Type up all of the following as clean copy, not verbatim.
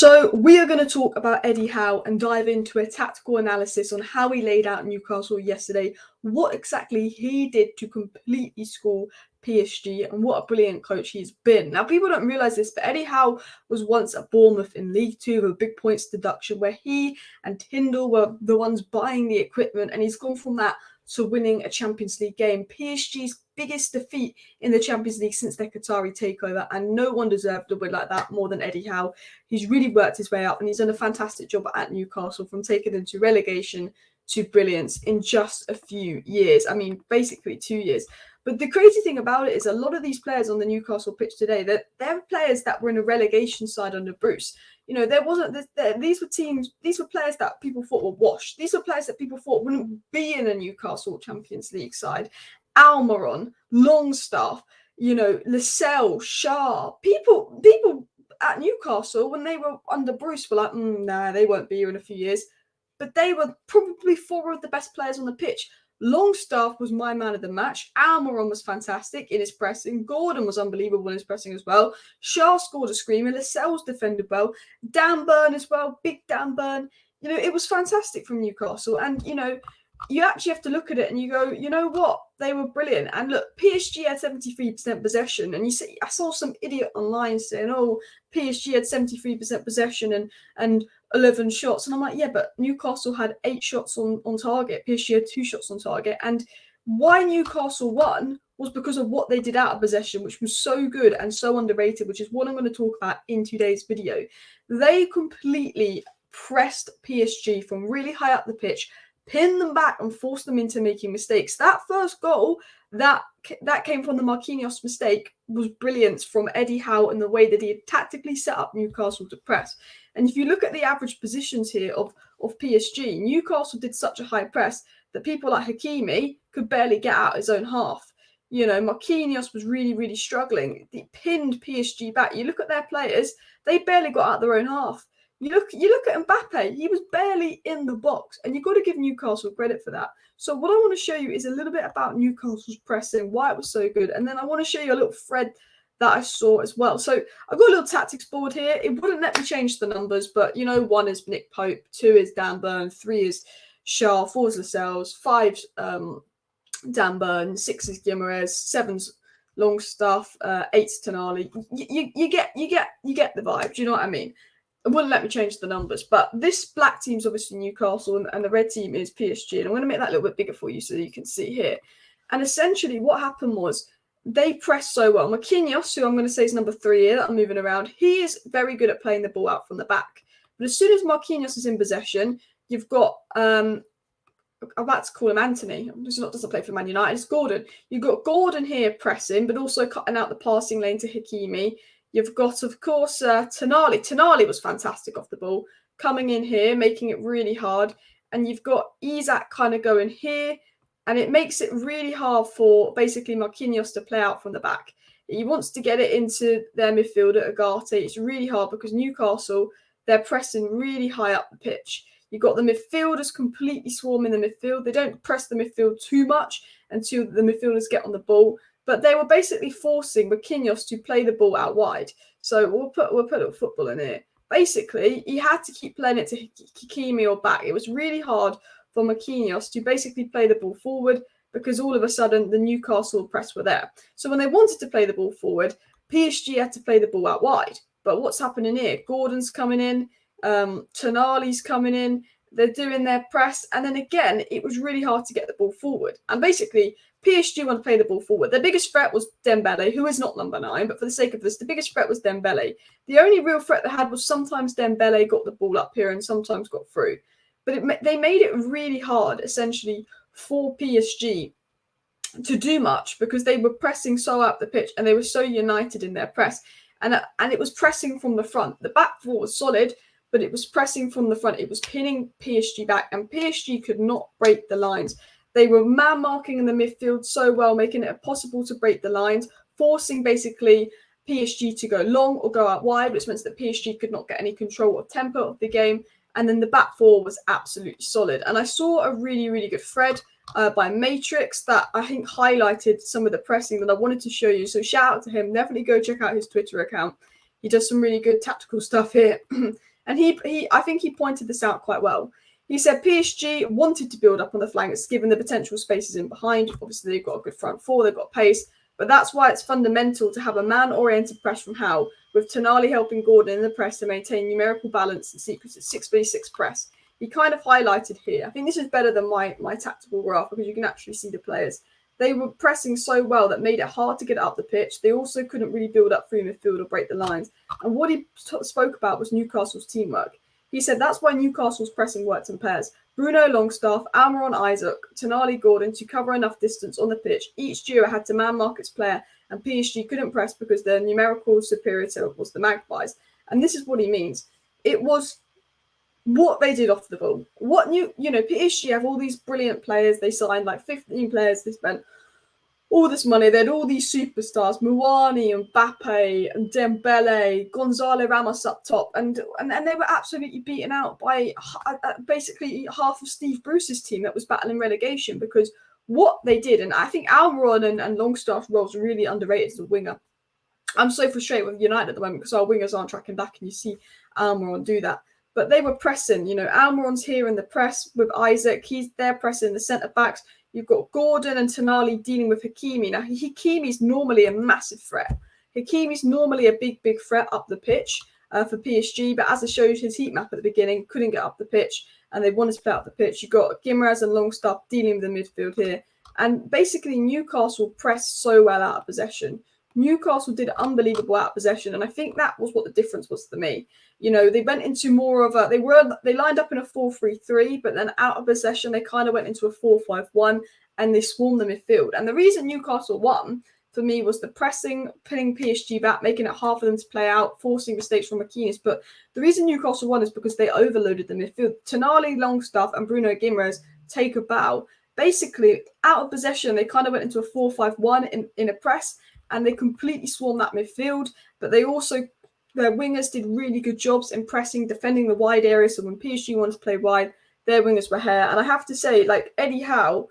So we are going to talk about Eddie Howe and dive into a tactical analysis on how he laid out Newcastle yesterday, what exactly he did to completely school PSG, and what a brilliant coach he's been. Now, people don't realise this, but Eddie Howe was once at Bournemouth in League Two with a big points deduction where he and Tyndall were the ones buying the equipment, and he's gone from that to winning a Champions League game. PSG's biggest defeat in the Champions League since their Qatari takeover, and no one deserved a win like that more than Eddie Howe. He's really worked his way up, and he's done a fantastic job at Newcastle, from taking them to relegation to brilliance in just a few years. I mean, basically 2 years. But the crazy thing about it is a lot of these players on the Newcastle pitch today, they're players that were in a relegation side under Bruce. You know, these were players that people thought were washed. These were players that people thought wouldn't be in a Newcastle Champions League side. Almiron, Longstaff, you know, Lascelles, Shah, people at Newcastle when they were under Bruce were like, nah, they won't be here in a few years. But they were probably four of the best players on the pitch. Longstaff was my man of the match. Almiron was fantastic in his pressing. Gordon was unbelievable in his pressing as well. Shah scored a screamer. Lascelles defended well. Dan Burn as well. Big Dan Burn. You know, it was fantastic from Newcastle. And, you know, you actually have to look at it and you go, you know what? They were brilliant. And look, PSG had 73% possession. And you see, I saw some idiot online saying, oh, PSG had 73% possession and 11 shots. And I'm like, yeah, but Newcastle had 8 shots on target. PSG had 2 shots on target. And why Newcastle won was because of what they did out of possession, which was so good and so underrated, which is what I'm going to talk about in today's video. They completely pressed PSG from really high up the pitch, pinned them back and forced them into making mistakes. That first goal that came from the Marquinhos mistake was brilliant from Eddie Howe and the way that he had tactically set up Newcastle to press. And if you look at the average positions here of PSG, Newcastle did such a high press that people like Hakimi could barely get out his own half. You know, Marquinhos was really, really struggling. He pinned PSG back. You look at their players, they barely got out their own half. You look at Mbappe, he was barely in the box, and you've got to give Newcastle credit for that. So what I want to show you is a little bit about Newcastle's pressing, why it was so good, and then I want to show you a little thread that I saw as well. So I've got a little tactics board here. It wouldn't let me change the numbers, but, you know, 1 is Nick Pope, 2 is Dan Burn, 3 is Shah, 4 is Lascelles, 5 Dan Burn, 6 is Guimaraes, 7's Longstaff, 8's Tonali. You get the vibe. Do you know what I mean? It wouldn't let me change the numbers, but this black team is obviously Newcastle and the red team is PSG. And I'm going to make that a little bit bigger for you so you can see here. And essentially what happened was they pressed so well. Marquinhos, who I'm going to say is number 3 here that I'm moving around, he is very good at playing the ball out from the back. But as soon as Marquinhos is in possession, you've got, I'm about to call him Anthony. Doesn't play for Man United. It's Gordon. You've got Gordon here pressing, but also cutting out the passing lane to Hakimi. You've got, of course, Tonali. Tonali was fantastic off the ball, coming in here, making it really hard. And you've got Isak kind of going here, and it makes it really hard for basically Marquinhos to play out from the back. He wants to get it into their midfielder, Ugarte. It's really hard because Newcastle, they're pressing really high up the pitch. You've got the midfielders completely swarming the midfield. They don't press the midfield too much until the midfielders get on the ball. But they were basically forcing Marquinhos to play the ball out wide. So we'll put a little football in here. Basically, he had to keep playing it to Hakimi or back. It was really hard for Marquinhos to basically play the ball forward because all of a sudden the Newcastle press were there. So when they wanted to play the ball forward, PSG had to play the ball out wide. But what's happening here? Gordon's coming in, Tonali's coming in, they're doing their press, and then again, it was really hard to get the ball forward. And basically, PSG want to play the ball forward. Their biggest threat was Dembele, who is not number 9, but for the sake of this, the biggest threat was Dembele. The only real threat they had was sometimes Dembele got the ball up here and sometimes got through. But they made it really hard, essentially, for PSG to do much because they were pressing so up the pitch and they were so united in their press. And it was pressing from the front. The back four was solid, but it was pressing from the front. It was pinning PSG back, and PSG could not break the lines. They were man-marking in the midfield so well, making it impossible to break the lines, forcing basically PSG to go long or go out wide, which meant that PSG could not get any control or tempo of the game. And then the back four was absolutely solid. And I saw a really, really good thread by Matrix that I think highlighted some of the pressing that I wanted to show you. So shout out to him. Definitely go check out his Twitter account. He does some really good tactical stuff here. And I think he pointed this out quite well. He said PSG wanted to build up on the flanks, given the potential spaces in behind. Obviously, they've got a good front four, they've got pace, but that's why it's fundamental to have a man-oriented press from Howe, with Tonali helping Gordon in the press to maintain numerical balance and secrets of 6v6 press. He kind of highlighted here. I think this is better than my tactical graph because you can actually see the players. They were pressing so well that made it hard to get up the pitch. They also couldn't really build up through midfield or break the lines. And what he spoke about was Newcastle's teamwork. He said that's why Newcastle's pressing worked in pairs. Bruno Longstaff, Almiron Isaac, Tonali Gordon to cover enough distance on the pitch. Each duo had to man-mark its player, and PSG couldn't press because their numerical superior was the Magpies. And this is what he means. It was what they did off the ball. PSG have all these brilliant players. They signed like 15 players. They spent all this money. They had all these superstars, Muani and Mbappe and Dembele, Gonzalo Ramos up top, and they were absolutely beaten out by basically half of Steve Bruce's team that was battling relegation, because what they did, and I think Almiron and Longstaff's roles are really underrated as a winger. I'm so frustrated with United at the moment because our wingers aren't tracking back, and you see Almiron do that. But they were pressing, Almiron's here in the press with Isaac. He's there pressing the centre-backs. You've got Gordon and Tonali dealing with Hakimi. Now, Hakimi's normally a massive threat. Hakimi's normally a big, big threat up the pitch for PSG. But as I showed his heat map at the beginning, couldn't get up the pitch. And they wanted to play up the pitch. You've got Guimaraes and Longstaff dealing with the midfield here. And basically, Newcastle pressed so well out of possession. Newcastle did unbelievable out of possession. And I think that was what the difference was for me. They went into more of they lined up in a 4-3-3, but then out of possession, they kind of went into a 4-5-1 and they swarmed the midfield. And the reason Newcastle won for me was the pressing, pinning PSG back, making it hard for them to play out, forcing mistakes from Marquinhos. But the reason Newcastle won is because they overloaded the midfield. Tonali, Longstaff, and Bruno Guimaraes take a bow. Basically, out of possession, they kind of went into a 4-5-1 in a press, and they completely swarmed that midfield. But their wingers did really good jobs in pressing, defending the wide area. So when PSG wanted to play wide, their wingers were here. And I have to say, like Eddie Howe,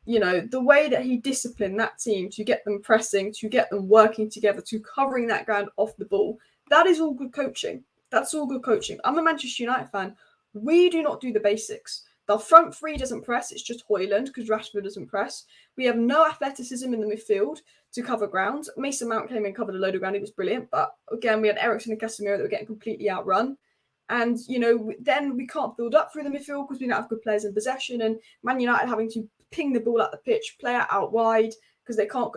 the way that he disciplined that team to get them pressing, to get them working together, to covering that ground off the ball, that is all good coaching. That's all good coaching. I'm a Manchester United fan. We do not do the basics. The front three doesn't press. It's just Højlund because Rashford doesn't press. We have no athleticism in the midfield to cover ground. Mason Mount came in and covered a load of ground. He was brilliant. But again, we had Eriksen and Casemiro that were getting completely outrun. And, then we can't build up through the midfield because we don't have good players in possession. And Man United having to ping the ball at the pitch, play it out wide because they can't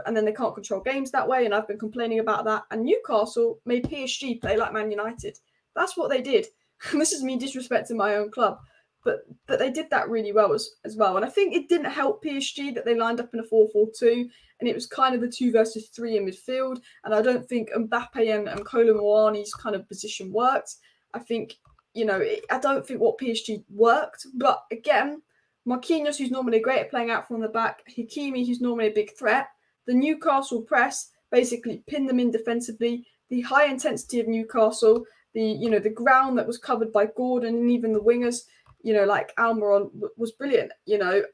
control games that way. And I've been complaining about that. And Newcastle made PSG play like Man United. That's what they did. This is me disrespecting my own club. But they did that really well as well. And I think it didn't help PSG that they lined up in a 4-4-2. And it was kind of the 2 versus 3 in midfield. And I don't think Mbappe and Kolo Muani's kind of position worked. I think, I don't think what PSG worked. But again, Marquinhos, who's normally great at playing out from the back, Hakimi, who's normally a big threat, the Newcastle press basically pinned them in defensively. The high intensity of Newcastle, the ground that was covered by Gordon and even the wingers, like Almiron was brilliant,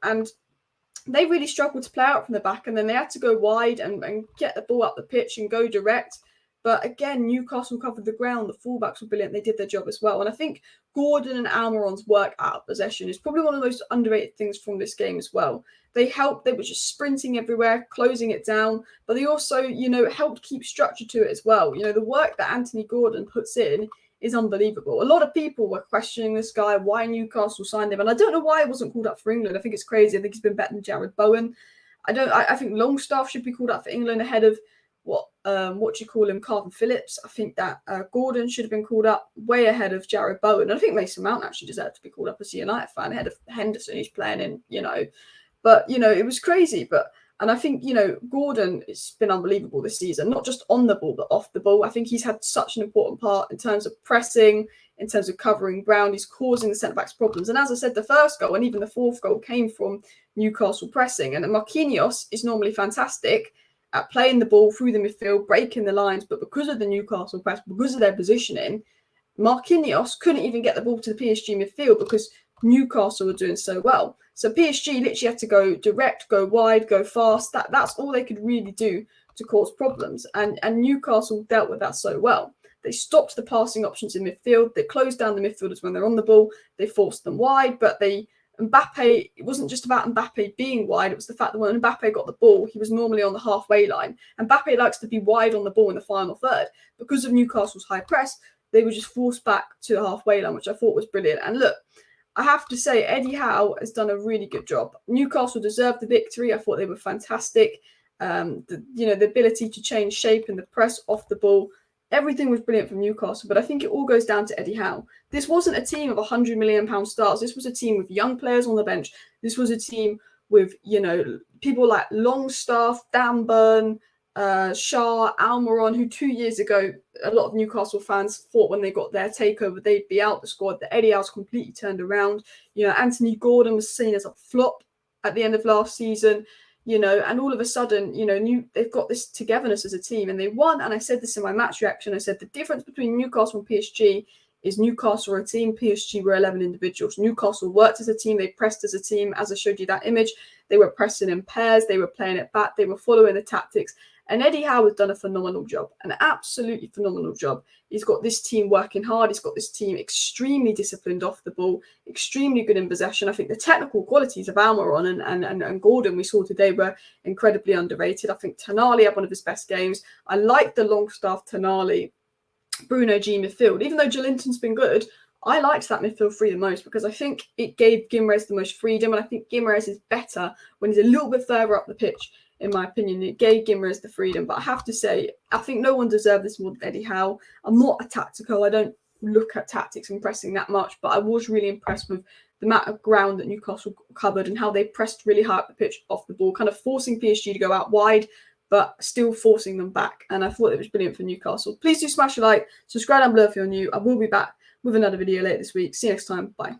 and they really struggled to play out from the back, and then they had to go wide and get the ball up the pitch and go direct. But again, Newcastle covered the ground. The fullbacks were brilliant. They did their job as well. And I think Gordon and Almiron's work out of possession is probably one of the most underrated things from this game as well. They helped. They were just sprinting everywhere, closing it down. But they also, helped keep structure to it as well. The work that Anthony Gordon puts in is unbelievable. A lot of people were questioning this guy, why Newcastle signed him. And I don't know why he wasn't called up for England. I think it's crazy. I think he's been better than Jared Bowen. I think Longstaff should be called up for England ahead of Calvin Phillips. I think that Gordon should have been called up way ahead of Jared Bowen. And I think Mason Mount actually deserved to be called up as a United fan ahead of Henderson, who's playing in, But, it was crazy. And I think, Gordon has been unbelievable this season, not just on the ball, but off the ball. I think he's had such an important part in terms of pressing, in terms of covering ground. He's causing the centre-backs problems. And as I said, the first goal and even the fourth goal came from Newcastle pressing. And Marquinhos is normally fantastic at playing the ball through the midfield, breaking the lines. But because of the Newcastle press, because of their positioning, Marquinhos couldn't even get the ball to the PSG midfield because Newcastle were doing so well. So PSG literally had to go direct, go wide, go fast. That's all they could really do to cause problems. And Newcastle dealt with that so well. They stopped the passing options in midfield. They closed down the midfielders when they're on the ball. They forced them wide, but Mbappe, it wasn't just about Mbappe being wide. It was the fact that when Mbappe got the ball, he was normally on the halfway line. Mbappe likes to be wide on the ball in the final third. Because of Newcastle's high press, they were just forced back to the halfway line, which I thought was brilliant. And look, I have to say, Eddie Howe has done a really good job. Newcastle deserved the victory. I thought they were fantastic. The ability to change shape in the press off the ball, everything was brilliant from Newcastle. But I think it all goes down to Eddie Howe. This wasn't a team of £100 million stars. This was a team with young players on the bench. This was a team with, people like Longstaff, Dan Burn, Shah, Almiron, who 2 years ago, a lot of Newcastle fans thought when they got their takeover, they'd be out the squad. The Eddie Howe's completely turned around. Anthony Gordon was seen as a flop at the end of last season, and all of a sudden, they've got this togetherness as a team and they won. And I said this in my match reaction. I said the difference between Newcastle and PSG is Newcastle were a team, PSG were 11 individuals. Newcastle worked as a team, they pressed as a team. As I showed you that image, they were pressing in pairs, they were playing it back, they were following the tactics. And Eddie Howe has done a phenomenal job, an absolutely phenomenal job. He's got this team working hard. He's got this team extremely disciplined off the ball, extremely good in possession. I think the technical qualities of Almiron and Gordon we saw today were incredibly underrated. I think Tonali had one of his best games. I like the Longstaff, Tonali, Bruno G midfield. Even though Joelinton's been good, I liked that midfield three the most because I think it gave Guimaraes the most freedom, and I think Guimaraes is better when he's a little bit further up the pitch. In my opinion, it gave Guimaraes the freedom. But I have to say, I think no one deserved this more than Eddie Howe. I'm not a tactical. I don't look at tactics and pressing that much, but I was really impressed with the amount of ground that Newcastle covered and how they pressed really high up the pitch off the ball, kind of forcing PSG to go out wide, but still forcing them back. And I thought it was brilliant for Newcastle. Please do smash a like, subscribe down below if you're new. I will be back with another video later this week. See you next time. Bye.